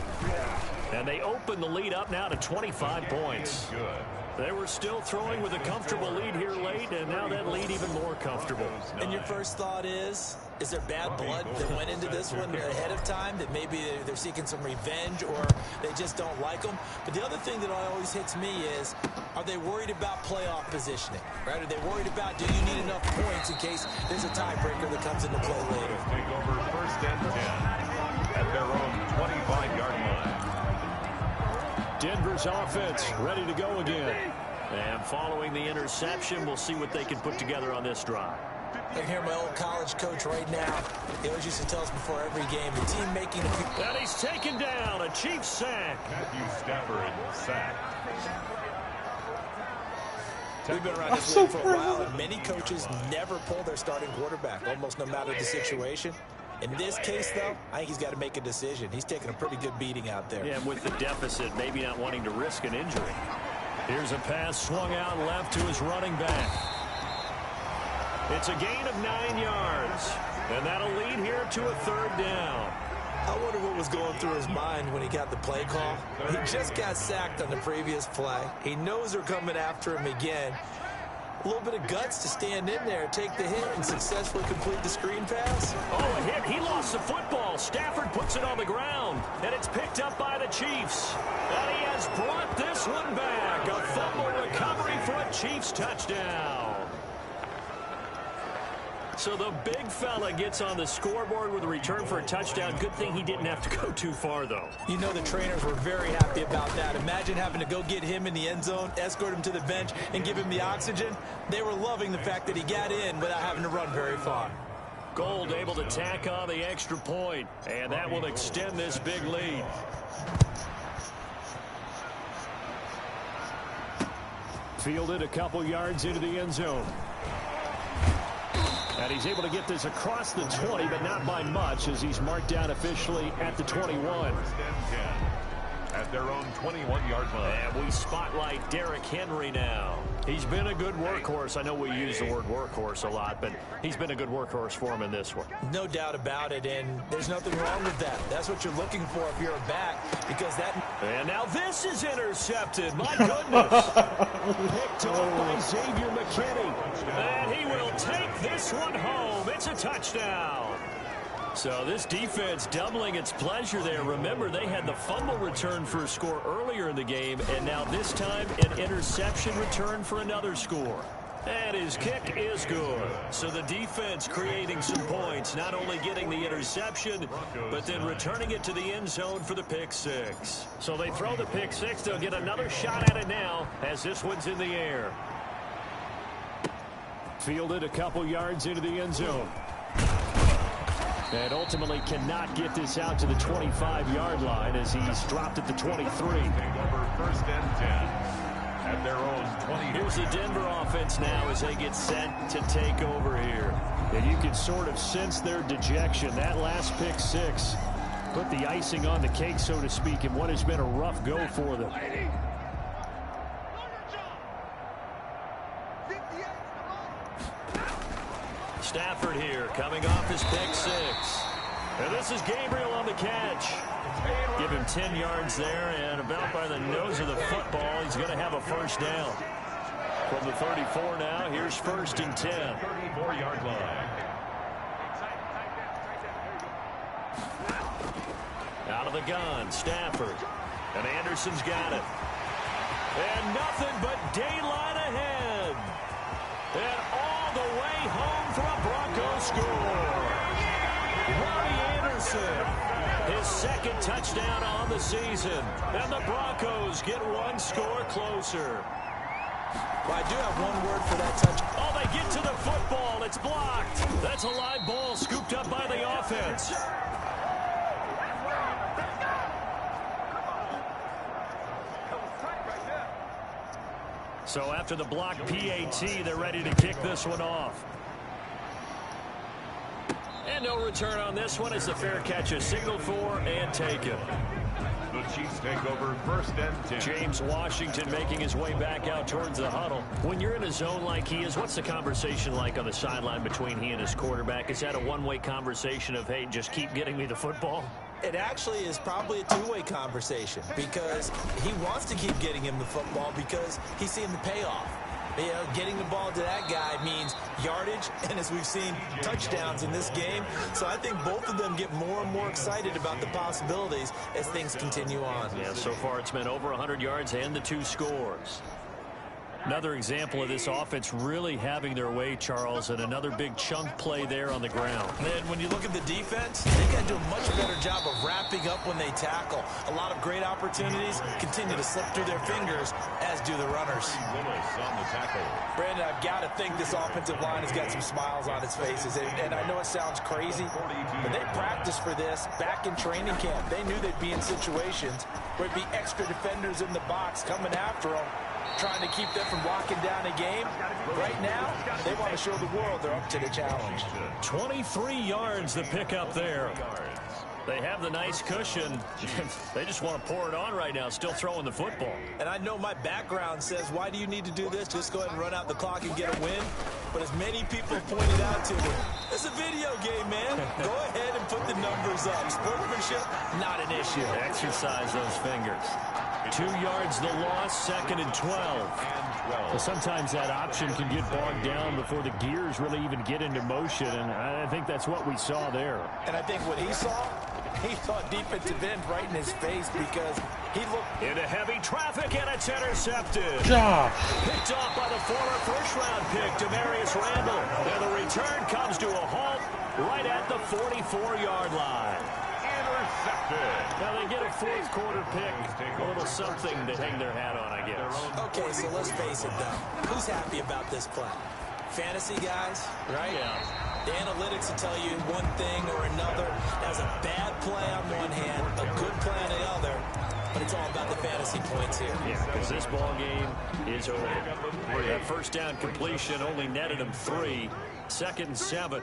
S2: And they open the lead up now to 25 points.
S1: Good.
S2: They were still throwing with a comfortable lead here late, and now that lead even more comfortable.
S3: And your first thought is there bad blood that went into this one ahead of time, that maybe they're seeking some revenge or they just don't like them? But the other thing that always hits me is, are they worried about playoff positioning? Right? Are they worried about, do you need enough points in case there's a tiebreaker that comes into play later?
S1: Take over 1st and 10 at their own 25-yard line.
S2: Denver's offense ready to go again. And following the interception, we'll see what they can put together on this drive.
S3: I can hear my old college coach right now. He always used to tell us before every game, the team making the...
S2: And he's taken down, a Chiefs sack.
S1: Matthew Stafford sacked.
S3: We've been around this league for a while, and many coaches never pull their starting quarterback, almost no matter the situation. In this case, though, I think he's got to make a decision. He's taking a pretty good beating out there.
S2: Yeah, with the deficit, maybe not wanting to risk an injury. Here's a pass swung out left to his running back. It's a gain of 9 yards, and that'll lead here to a 3rd down.
S3: I wonder what was going through his mind when he got the play call. He just got sacked on the previous play. He knows they're coming after him again. A little bit of guts to stand in there, take the hit, and successfully complete the screen pass.
S2: Oh, a hit. He lost the football. Stafford puts it on the ground, and it's picked up by the Chiefs. And he has brought this one back. A fumble recovery for a Chiefs touchdown. So the big fella gets on the scoreboard with a return for a touchdown. Good thing he didn't have to go too far, though.
S3: You know the trainers were very happy about that. Imagine having to go get him in the end zone, escort him to the bench, and give him the oxygen. They were loving the fact that he got in without having to run very far.
S2: Gold able to tack on the extra point, and that will extend this big lead. Fielded a couple yards into the end zone. And he's able to get this across the 20, but not by much, as he's marked down officially at the 21.
S1: their own 21-yard line.
S2: And we spotlight Derrick Henry now. He's been a good workhorse. I know we use the word workhorse a lot, but he's been a good workhorse for him in this one.
S3: No doubt about it, and there's nothing wrong with that. That's what you're looking for if you're a back, because that...
S2: And now this is intercepted. My goodness. Picked off by Xavier McKinney. And he will take this one home. It's a touchdown. So this defense doubling its pleasure there. Remember, they had the fumble return for a score earlier in the game, and now this time an interception return for another score. And his kick is good. So the defense creating some points, not only getting the interception, but then returning it to the end zone for the pick six. So they throw the pick six. They'll get another shot at it now as this one's in the air. Fielded a couple yards into the end zone. And ultimately cannot get this out to the 25-yard line as he's dropped at the 23.
S1: Over first and 10 at their own 20.
S2: Here's the Denver offense now as they get set to take over here. And you can sort of sense their dejection. That last pick six put the icing on the cake, so to speak, in what has been a rough go for them. Stafford here coming off his pick six. And this is Gabriel on the catch. Give him 10 yards there, and about by the nose of the football, he's going to have a first down. From the 34 now, here's first and 10.
S1: 34-yard line.
S2: Out of the gun, Stafford. And Anderson's got it. And nothing but daylight ahead. And all the way home for a Broncos score. Robbie Anderson, his second touchdown on the season. And the Broncos get one score closer.
S3: Well, I do have one word for that touch.
S2: Oh, they get to the football. It's blocked. That's a live ball scooped up by the offense. So after the block PAT, they're ready to kick this one off. And no return on this one as the fair catch is signaled for and taken.
S1: The Chiefs take over first and 10.
S2: James Washington making his way back out towards the huddle. When you're in a zone like he is, what's the conversation like on the sideline between he and his quarterback? Is that a one-way conversation of, hey, just keep getting me the football?
S3: It actually is probably a two-way conversation because he wants to keep getting him the football because he's seeing the payoff. You know, getting the ball to that guy means yardage, and as we've seen, touchdowns in this game. So I think both of them get more and more excited about the possibilities as things continue on.
S2: Yeah, so far it's been over 100 yards and the 2 scores. Another example of this offense really having their way, Charles, and another big chunk play there on the ground.
S3: And then when you look at the defense, they've got to do a much better job of wrapping up when they tackle. A lot of great opportunities continue to slip through their fingers, as do the runners.
S1: Willis on the tackle.
S3: Brandon, I've got to think this offensive line has got some smiles on its faces. And I know it sounds crazy, but they practiced for this back in training camp. They knew they'd be in situations where it'd be extra defenders in the box coming after them, trying to keep them from locking down a game. Right now, they want to show the world they're up to the challenge.
S2: 23 yards to pick up there. They have the nice cushion. They just want to pour it on right now, still throwing the football.
S3: And I know my background says, why do you need to do this? Just go ahead and run out the clock and get a win. But as many people have pointed out to me, it's a video game, man. Go ahead and put the numbers up. Sportsmanship, not an issue.
S2: Exercise those fingers. 2 yards the loss, 2nd and 12. So sometimes that option can get bogged down before the gears really even get into motion, and I think that's what we saw there.
S3: And I think what he saw defensive end right in his face because he looked
S2: into heavy traffic, and it's intercepted.
S4: Josh.
S2: Picked off by the former first-round pick, Demarius Randall. And the return comes to a halt right at the 44-yard line. Now they get a fourth-quarter pick, a little something to hang their hat on, I guess.
S3: Okay, so let's face it, though. Who's happy about this play? Fantasy guys, right?
S2: Yeah.
S3: The analytics will tell you one thing or another. That was a bad play on one hand, a good play on the other, but it's all about the fantasy points here.
S2: Yeah, because this ball game is over. That first down completion only netted him 3. 2nd and 7.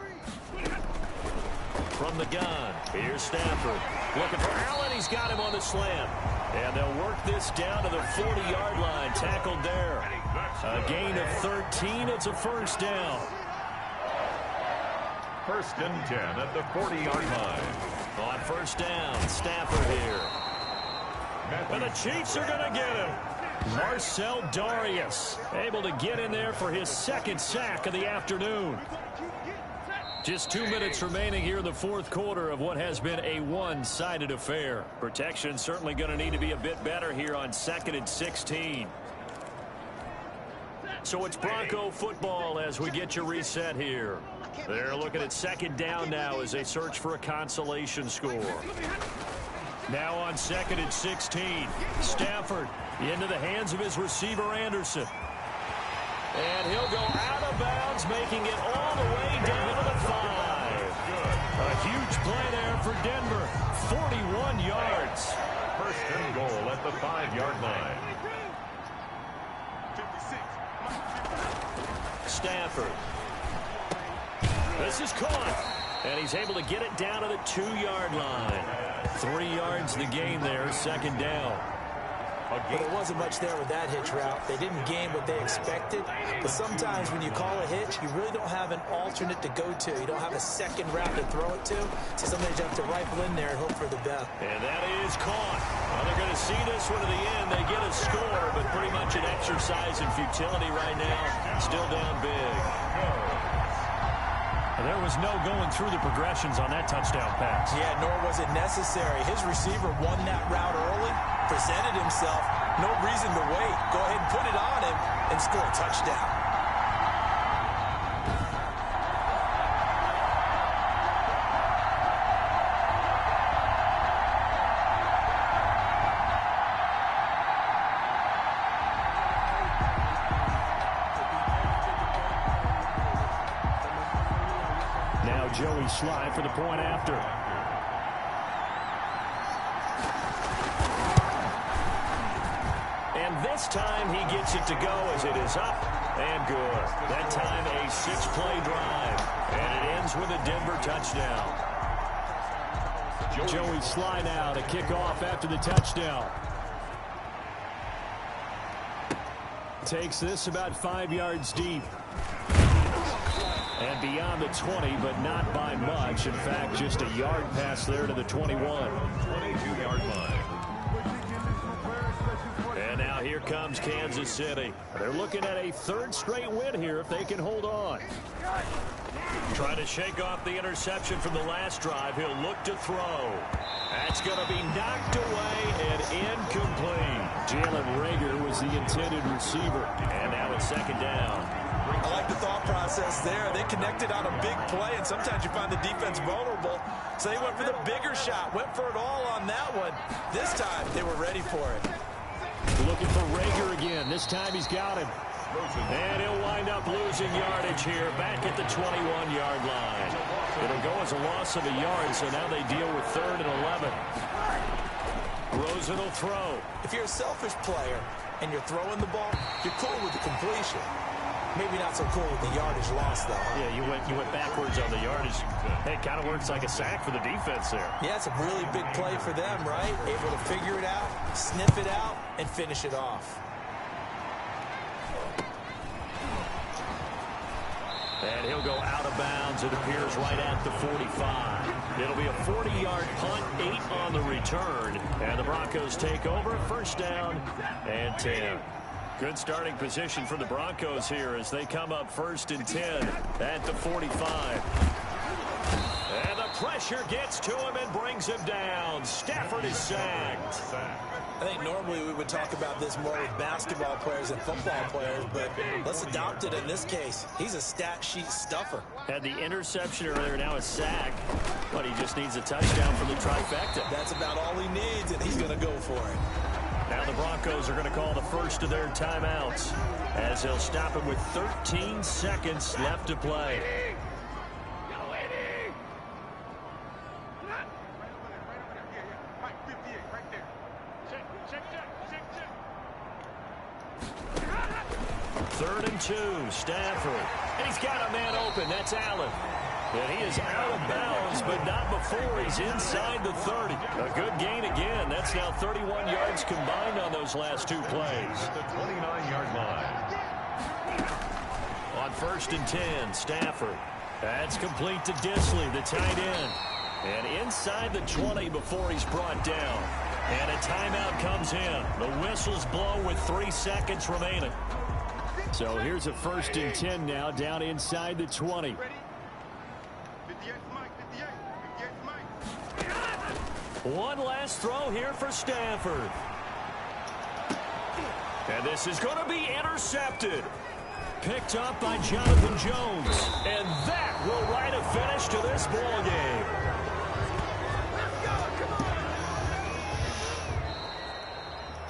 S2: From the gun, here's Stafford. Looking for Allen, he's got him on the slant. And they'll work this down to the 40-yard line. Tackled there. A gain of 13. It's a first down.
S1: 1st and 10 at the 40-yard line.
S2: On first down, Stafford here. And the Chiefs are going to get him. Marcel Darius able to get in there for his 2nd sack of the afternoon. Just 2 minutes remaining here in the 4th quarter of what has been a one-sided affair. Protection certainly going to need to be a bit better here on 2nd and 16. So it's Bronco football as we get you reset here. They're looking at 2nd down now as they search for a consolation score. Now on 2nd and 16. Stafford into the hands of his receiver, Anderson. And he'll go out of bounds, making it all the way down to the 5. A huge play there for Denver. 41 yards.
S1: 1st and goal at the 5-yard line.
S2: Stafford. This is caught. And he's able to get it down to the 2-yard line. 3 yards the gain there, 2nd down.
S3: But there wasn't much there with that hitch route. They didn't gain what they expected. But sometimes when you call a hitch, you really don't have an alternate to go to. You don't have a second route to throw it to. So sometimes you have to rifle in there and hope for the best.
S2: And that is caught. Well, they're going to see this one to the end. They get a score, but pretty much an exercise in futility right now. Still down big. There was no going through the progressions on that touchdown pass.
S3: Yeah, nor was it necessary. His receiver won that route early, presented himself. No reason to wait. Go ahead and put it on him and score a touchdown.
S2: Joey Sly for the point after. And this time he gets it to go as it is up and good. That time a 6-play drive. And it ends with a Denver touchdown. Joey Sly now to kick off after the touchdown. Takes this about 5 yards deep. And beyond the 20, but not by much. In fact, just a yard pass there to the 21.
S1: 22-yard line.
S2: And now here comes Kansas City. They're looking at a 3rd straight win here if they can hold on. Trying to shake off the interception from the last drive. He'll look to throw. That's going to be knocked away and incomplete. Jalen Reagor was the intended receiver. And now it's 2nd down.
S3: I like the thought process there. They connected on a big play, and sometimes you find the defense vulnerable. So they went for the bigger shot, went for it all on that one. This time, they were ready for it.
S2: Looking for Reagor again. This time he's got him. And he'll wind up losing yardage here back at the 21-yard line. It'll go as a loss of a yard, so now they deal with 3rd and 11. Rosen will throw.
S3: If you're a selfish player and you're throwing the ball, you're cool with the completion. Maybe not so cool with the yardage loss, though.
S2: Yeah, you went backwards on the yardage. Hey, it kind of works like a sack for the defense there.
S3: Yeah, it's a really big play for them, right? Able to figure it out, sniff it out, and finish it off.
S2: And he'll go out of bounds, it appears, right at the 45. It'll be a 40-yard punt, 8 on the return. And the Broncos take over, 1st down and 10. Good starting position for the Broncos here as they come up 1st and 10 at the 45. And the pressure gets to him and brings him down. Stafford is sacked.
S3: I think normally we would talk about this more with basketball players and football players, but let's adopt it in this case. He's a stat sheet stuffer.
S2: Had the interception earlier, now a sack, but he just needs a touchdown for the trifecta.
S3: That's about all he needs, and he's going to go for it.
S2: Now the Broncos are going to call the first of their timeouts as they'll stop him with 13 seconds left to play. Third and 2, Stafford. And he's got a man open. That's Allen. And he is out of bounds, but not before he's inside the 30. A good gain again. That's now 31 yards combined on those last two plays.
S1: At the 29-yard line.
S2: On 1st and 10, Stafford. That's complete to Disley, the tight end. And inside the 20 before he's brought down. And a timeout comes in. The whistles blow with 3 seconds remaining. So here's a 1st and 10 now, down inside the 20. One last throw here for Stafford. And this is going to be intercepted. Picked up by Jonathan Jones. And that will write a finish to this ball game.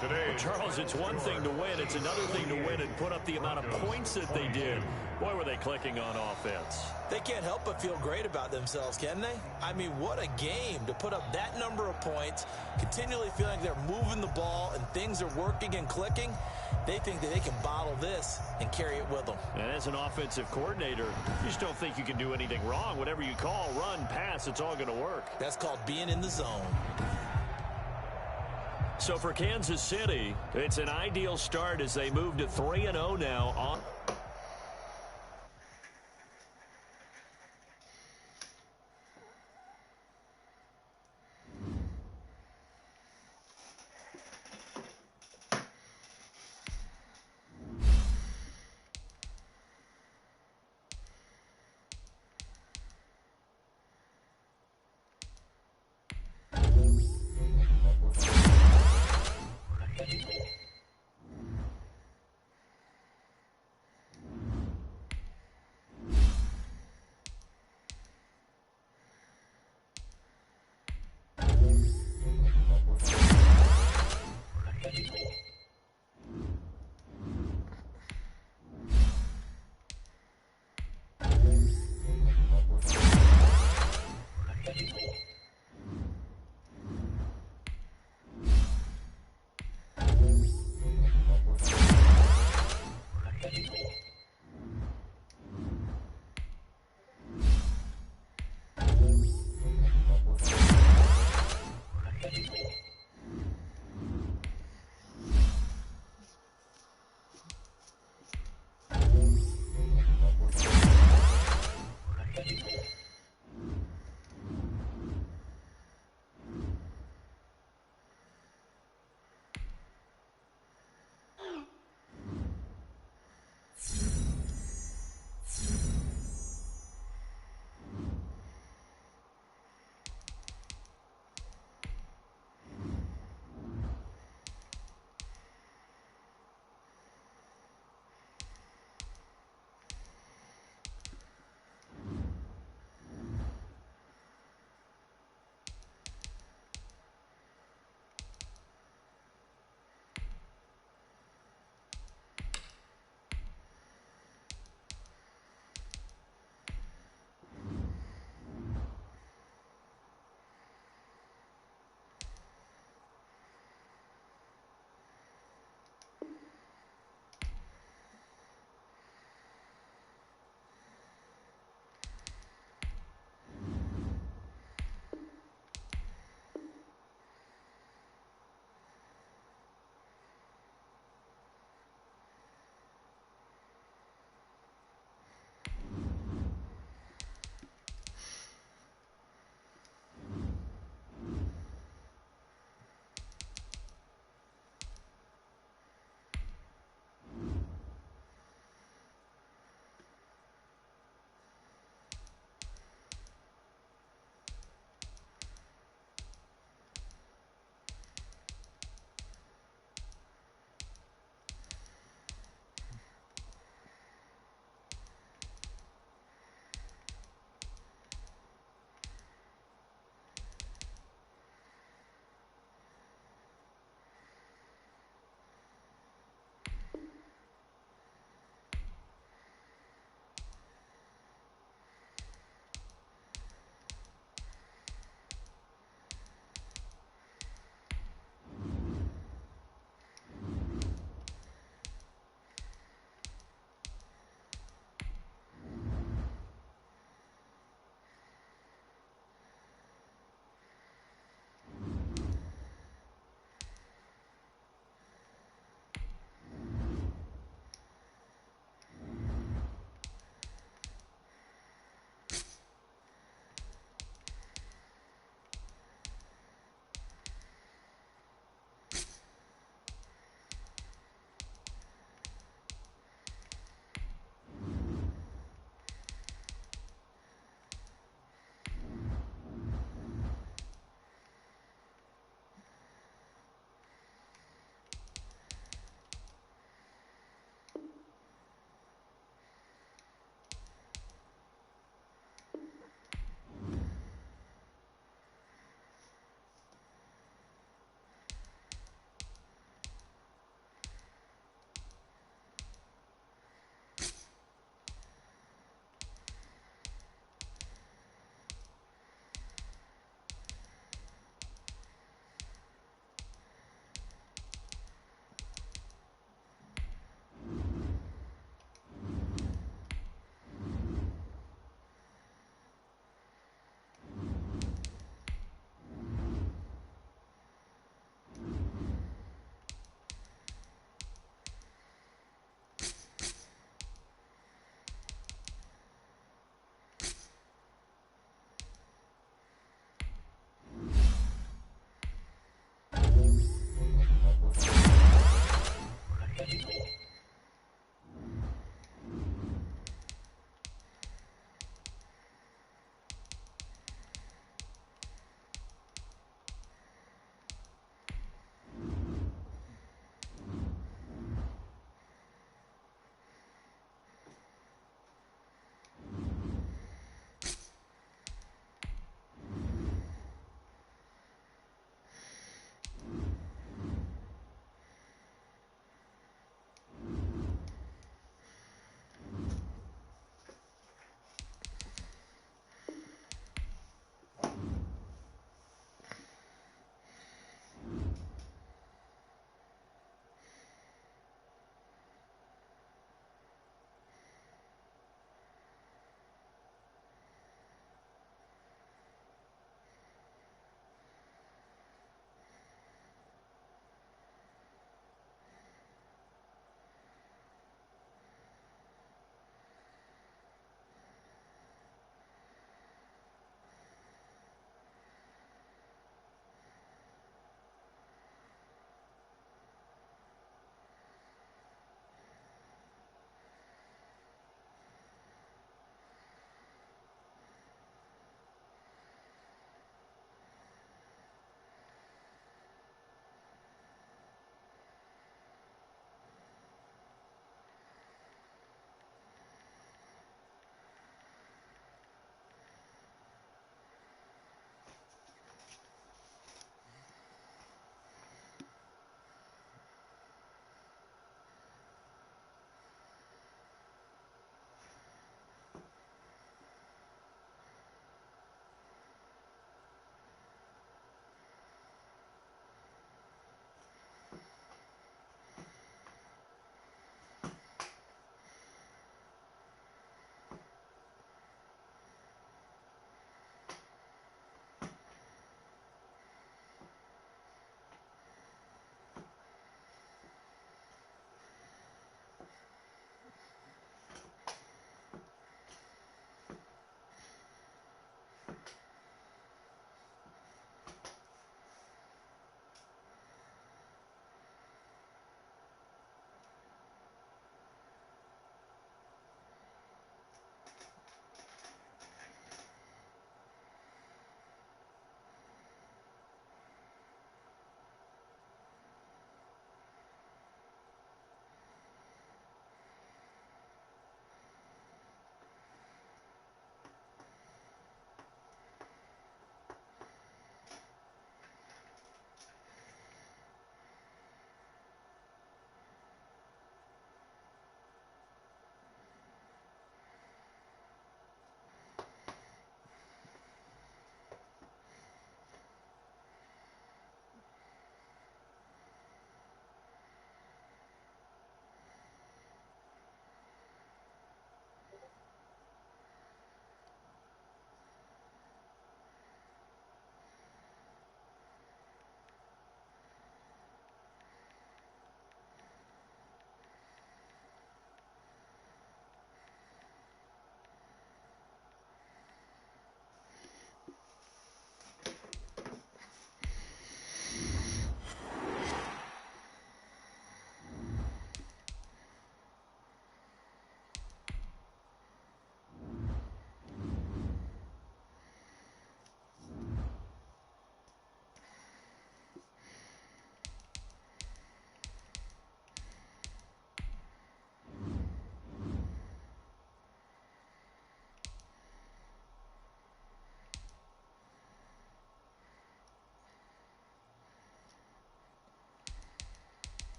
S1: Today,
S2: Charles, it's one thing to win. It's another thing to win and put up the amount of points that they did. Boy, were they clicking on offense.
S3: They can't help but feel great about themselves, can they? I mean, what a game to put up that number of points, continually feeling they're moving the ball and things are working and clicking. They think that they can bottle this and carry it with them.
S2: And as an offensive coordinator, you just don't think you can do anything wrong. Whatever you call, run, pass, it's all going to work.
S3: That's called being in the zone.
S2: So for Kansas City, it's an ideal start as they move to 3-0 now on